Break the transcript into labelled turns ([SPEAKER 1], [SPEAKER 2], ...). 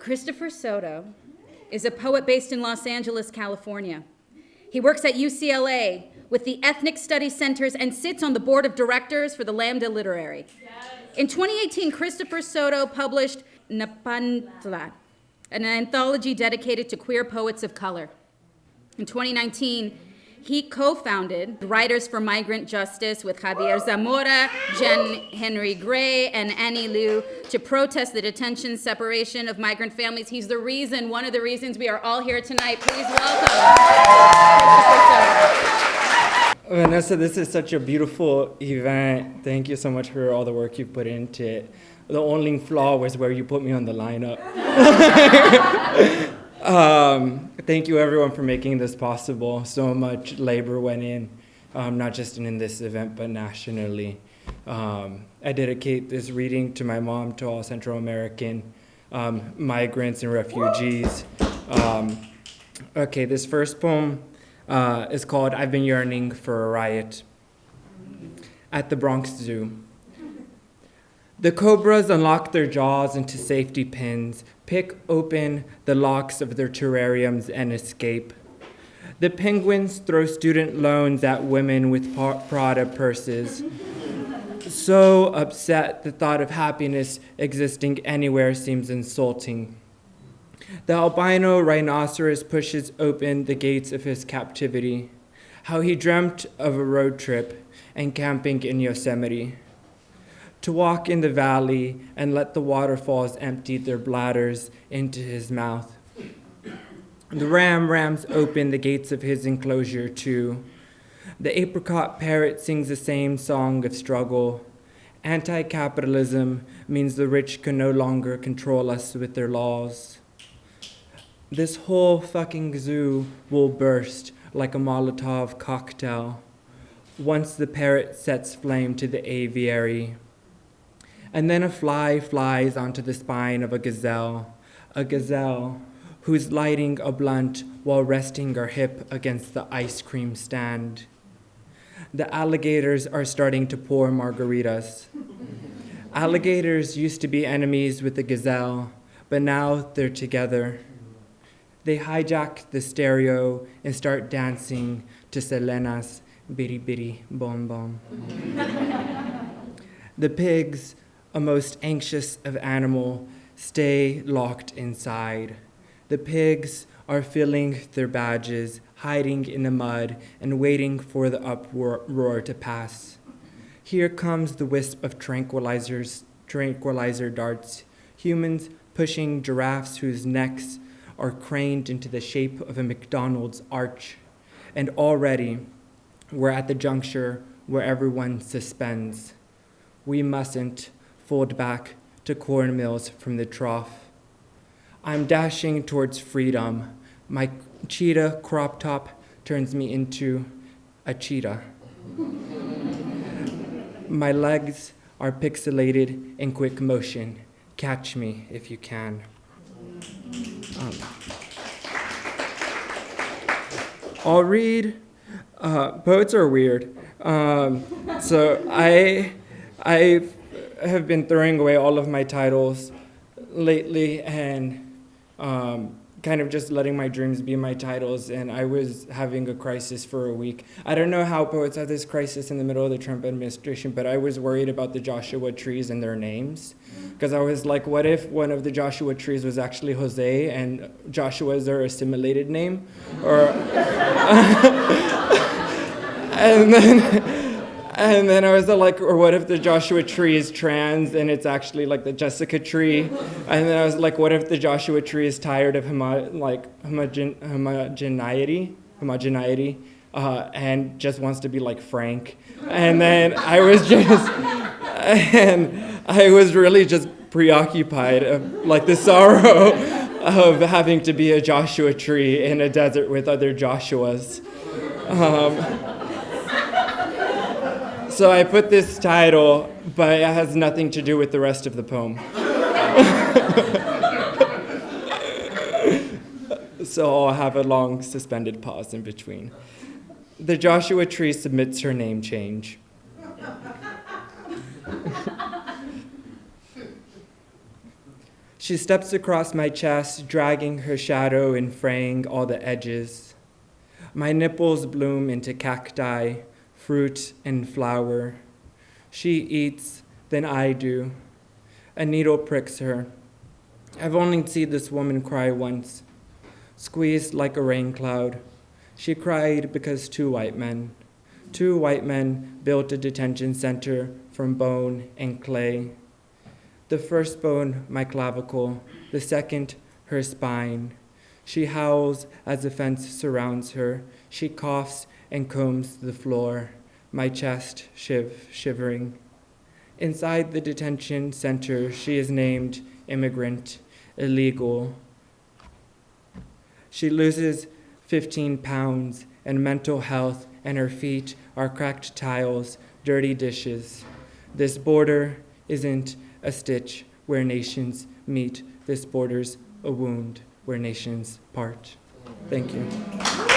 [SPEAKER 1] Christopher Soto is a poet based in Los Angeles, California. He works at UCLA with the Ethnic Studies Centers and sits on the board of directors for the Lambda Literary. Yes. In 2018, Christopher Soto published Napantla, an anthology dedicated to queer poets of color. In 2019, he co-founded Writers for Migrant Justice with Javier Zamora, Jen Henry Gray, and Annie Liu to protest the detention separation of migrant families. He's one of the reasons we are all here tonight. Please welcome.
[SPEAKER 2] Vanessa, this is such a beautiful event. Thank you so much for all the work you've put into it. The only flaw was where you put me on the lineup. Thank you everyone for making this possible. So much labor went in, not just in this event, but nationally. I dedicate this reading to my mom, to all Central American migrants and refugees. Okay, this first poem is called I've Been Yearning for a Riot. At the Bronx Zoo. The cobras unlock their jaws into safety pins, pick open the locks of their terrariums and escape. The penguins throw student loans at women with Prada purses. So upset, the thought of happiness existing anywhere seems insulting. The albino rhinoceros pushes open the gates of his captivity. How he dreamt of a road trip and camping in Yosemite. To walk in the valley and let the waterfalls empty their bladders into his mouth. The ram rams open the gates of his enclosure too. The apricot parrot sings the same song of struggle. Anti-capitalism means the rich can no longer control us with their laws. This whole fucking zoo will burst like a Molotov cocktail once the parrot sets flame to the aviary. And then a fly flies onto the spine of a gazelle who's lighting a blunt while resting her hip against the ice cream stand. The alligators are starting to pour margaritas. Alligators used to be enemies with the gazelle, but now they're together. They hijack the stereo and start dancing to Selena's Biri Biri Bom Bom. The pigs, a most anxious of animal, stay locked inside. The pigs are filling their badges, hiding in the mud and waiting for the uproar to pass. Here comes the wisp of tranquilizer darts, humans pushing giraffes whose necks are craned into the shape of a McDonald's arch. And already, we're at the juncture where everyone suspends. We mustn't fold back to cornmeals from the trough. I'm dashing towards freedom. My cheetah crop top turns me into a cheetah. My legs are pixelated in quick motion. Catch me if you can. I'll read. Poets are weird. So I have been throwing away all of my titles lately and kind of just letting my dreams be my titles, and I was having a crisis for a week. I don't know how poets have this crisis in the middle of the Trump administration, but I was worried about the Joshua trees and their names, because I was like, what if one of the Joshua trees was actually Jose and Joshua is their assimilated name? Or And then I was like, or what if the Joshua tree is trans and it's actually like the Jessica tree? And then I was like, what if the Joshua tree is tired of homogeneity, and just wants to be like Frank? And then I was really just preoccupied of like the sorrow of having to be a Joshua tree in a desert with other Joshuas. So I put this title, but it has nothing to do with the rest of the poem. So I'll have a long suspended pause in between. The Joshua tree submits her name change. She steps across my chest, dragging her shadow and fraying all the edges. My nipples bloom into cacti, fruit, and flower. She eats, then I do. A needle pricks her. I've only seen this woman cry once, squeezed like a rain cloud. She cried because two white men built a detention center from bone and clay. The first bone, my clavicle, the second, her spine. She howls as a fence surrounds her. She coughs and combs the floor, my chest shivering. Inside the detention center, she is named immigrant, illegal. She loses 15 pounds and mental health, and her feet are cracked tiles, dirty dishes. This border isn't a stitch where nations meet. This border's a wound where nations part. Thank you.